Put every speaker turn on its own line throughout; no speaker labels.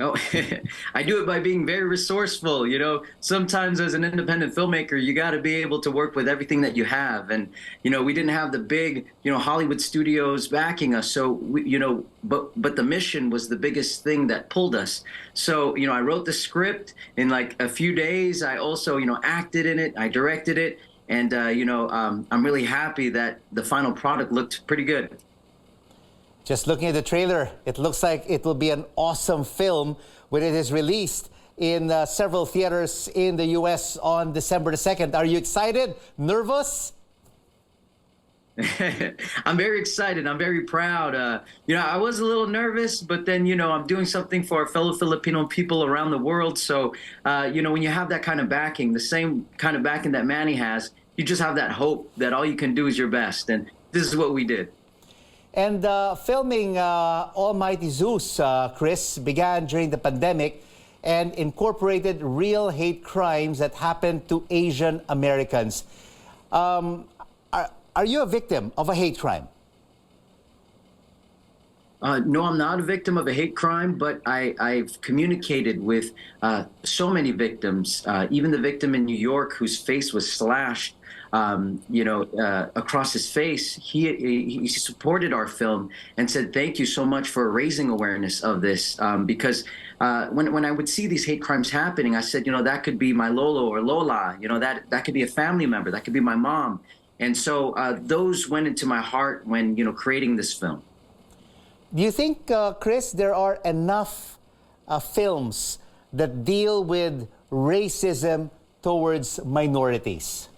Oh, I do it by being very resourceful. Sometimes as an independent filmmaker, you got to be able to work with everything that you have. And, we didn't have the big, Hollywood studios backing us. So, but the mission was the biggest thing that pulled us. So, I wrote the script in like a few days. I also, acted in it. I directed it. And, I'm really happy that the final product looked pretty good.
Just looking at the trailer, it looks like it will be an awesome film when it is released in several theaters in the U.S. on December the 2nd. Are you excited? Nervous?
I'm very excited. I'm very proud. I was a little nervous, but then, I'm doing something for our fellow Filipino people around the world. So, when you have that kind of backing, the same kind of backing that Manny has, you just have that hope that all you can do is your best. And this is what we did.
And filming Almighty Zeus, Chris, began during the pandemic and incorporated real hate crimes that happened to Asian Americans. Are you a victim of a hate crime?
No, I'm not a victim of a hate crime, but I've communicated with so many victims, even the victim in New York whose face was slashed. Across his face, he supported our film and said, thank you so much for raising awareness of this. Because when I would see these hate crimes happening, I said, that could be my Lolo or Lola, that could be a family member, that could be my mom. And so those went into my heart when, creating this film.
Do you think, Chris, there are enough films that deal with racism towards minorities?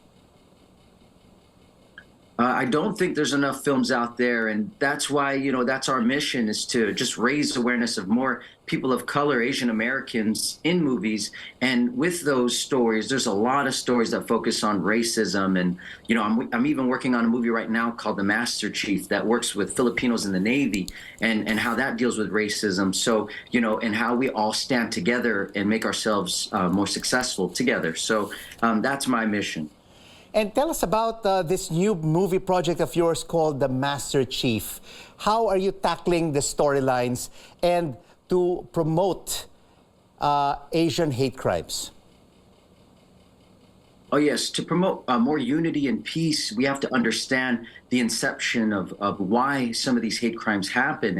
I don't think there's enough films out there, and that's why, that's our mission, is to just raise awareness of more people of color, Asian Americans in movies. And with those stories, there's a lot of stories that focus on racism. And, I'm even working on a movie right now called The Master Chief that works with Filipinos in the Navy and how that deals with racism. So, and how we all stand together and make ourselves more successful together. So that's my mission.
And tell us about this new movie project of yours called The Master Chief. How are you tackling the storylines and to promote Asian hate crimes?
Oh, yes. To promote more unity and peace, we have to understand the inception of why some of these hate crimes happen.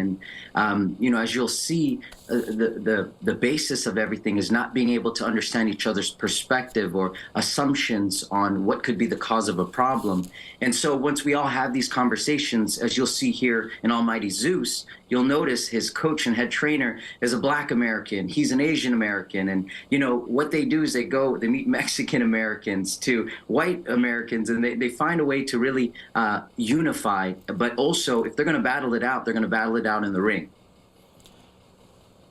And, as you'll see, the basis of everything is not being able to understand each other's perspective or assumptions on what could be the cause of a problem. And so once we all have these conversations, as you'll see here in Almighty Zeus, you'll notice his coach and head trainer is a Black American. He's an Asian American. And, what they do is they meet Mexican Americans to white Americans, and they find a way to really unify. But also, if they're going to battle it out, they're going to battle it out in the ring.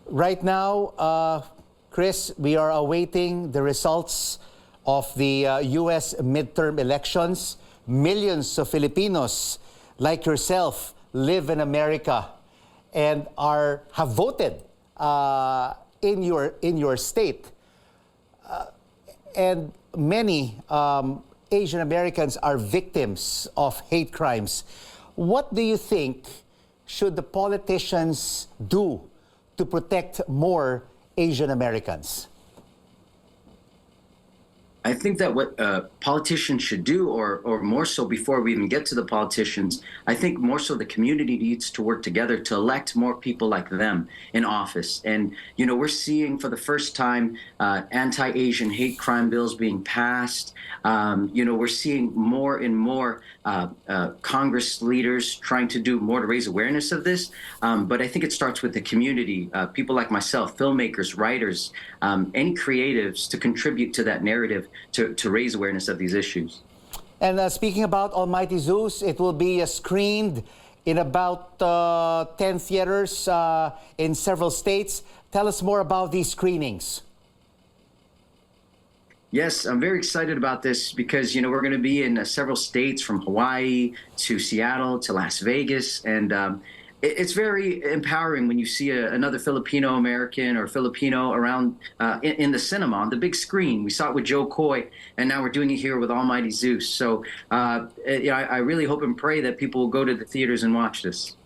Right now, Chris, we are awaiting the results of the U.S. midterm elections. Millions of Filipinos like yourself live in America and have voted in your state. And many Asian Americans are victims of hate crimes. What do you think should the politicians do to protect more Asian Americans?
I think that what politicians should do, or more so before we even get to the politicians, I think more so the community needs to work together to elect more people like them in office. And, we're seeing for the first time anti-Asian hate crime bills being passed. We're seeing more and more Congress leaders trying to do more to raise awareness of this. But I think it starts with the community, people like myself, filmmakers, writers, any creatives to contribute to that narrative to raise awareness of these issues.
And speaking about Almighty Zeus, it will be screened in about 10 theaters in several states. Tell us more about these screenings.
Yes, I'm very excited about this because, we're going to be in several states, from Hawaii to Seattle to Las Vegas. And it's very empowering when you see another Filipino American or Filipino around in the cinema, on the big screen. We saw it with Joe Coy, and now we're doing it here with Almighty Zeus. So I really hope and pray that people will go to the theaters and watch this.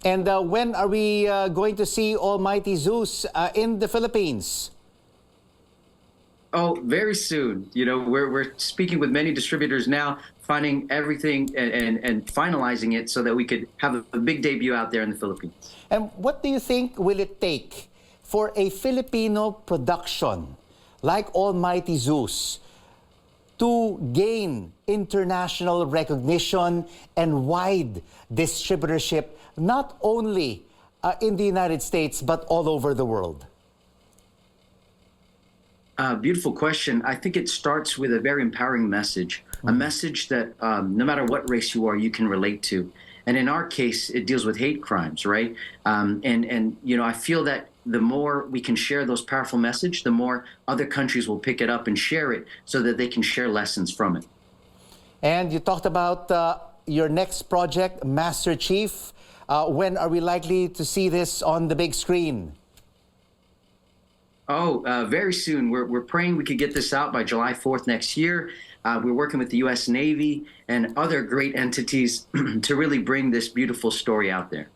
And when are we going to see Almighty Zeus in the Philippines?
Oh, very soon. You know, we're speaking with many distributors now, finding everything and finalizing it so that we could have a big debut out there in the Philippines.
And what do you think will it take for a Filipino production like Almighty Zeus to gain international recognition and wide distributorship, not only in the United States, but all over the world?
Beautiful question. I think it starts with a very empowering message, a message that no matter what race you are, you can relate to. And in our case, it deals with hate crimes, right? And you know, I feel that the more we can share those powerful message, the more other countries will pick it up and share it so that they can share lessons from it.
And you talked about your next project, Master Chief. When are we likely to see this on the big screen?
Oh, very soon. We're praying we could get this out by July 4th next year. We're working with the U.S. Navy and other great entities to really bring this beautiful story out there.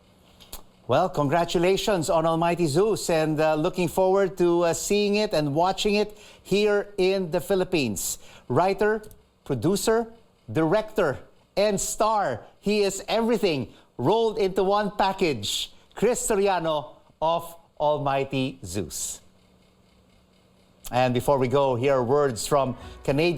Well, congratulations on Almighty Zeus, and looking forward to seeing it and watching it here in the Philippines. Writer, producer, director, and star. He is everything rolled into one package. Chris Soriano of Almighty Zeus. And before we go, here are words from Canadian